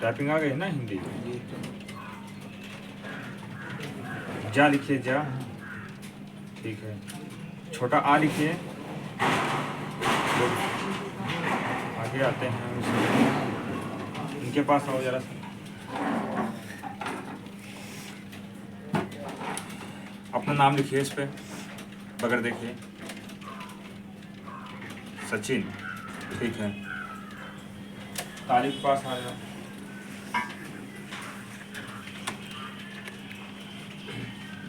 Typing आ गई ना हिंदी। जा लिखिए, जा। ठीक है। छोटा आ लिखिए। आगे आते हैं इनके पास आओ जरा सा। अपना नाम लिखिए इस पे, बगैर देखिए। सचिन। ठीक है। तालिब के पास आ जाओ।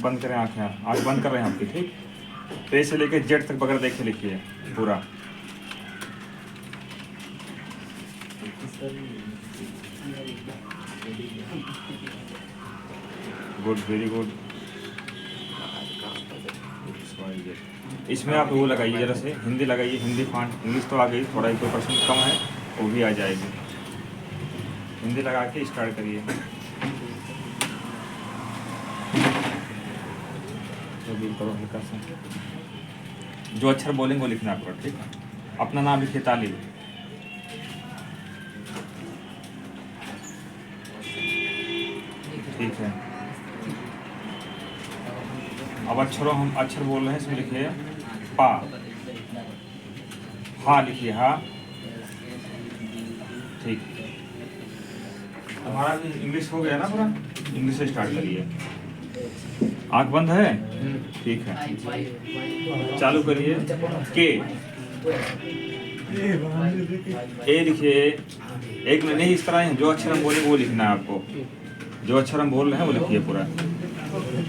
बंद करें आँखें, आँख बंद कर रहे हैं आपकी। ठीक, पे से लेकर जेड तक बगैर देखे लिखिए पूरा। Good, very good. इसमें आप वो लगाइए जरा से, हिंदी लगाइए, हिंदी फॉन्ट। इंग्लिश तो आ गई, थोड़ा 1% कम है, वो भी आ जाएगी। हिंदी लगा के स्टार्ट करिए। करो हल्का सा, जो अक्षर बोलेंगे वो लिखना आपको। ठीक है। अपना नाम लिखिए, तालिब। ठीक है। अब हम अक्षर बोल रहे हैं, इसमें लिखिए पा। हा लिखिए, हा। ठीक। हमारा भी इंग्लिश हो गया ना पूरा। इंग्लिश से स्टार्ट करिए। आँख बंद है। ठीक है, चालू करिए। के। ए लिखिए। एक में नहीं, इस तरह जो अक्षर हम बोले वो लिखना है आपको। जो अक्षर हम बोल रहे हैं वो लिखिए पूरा।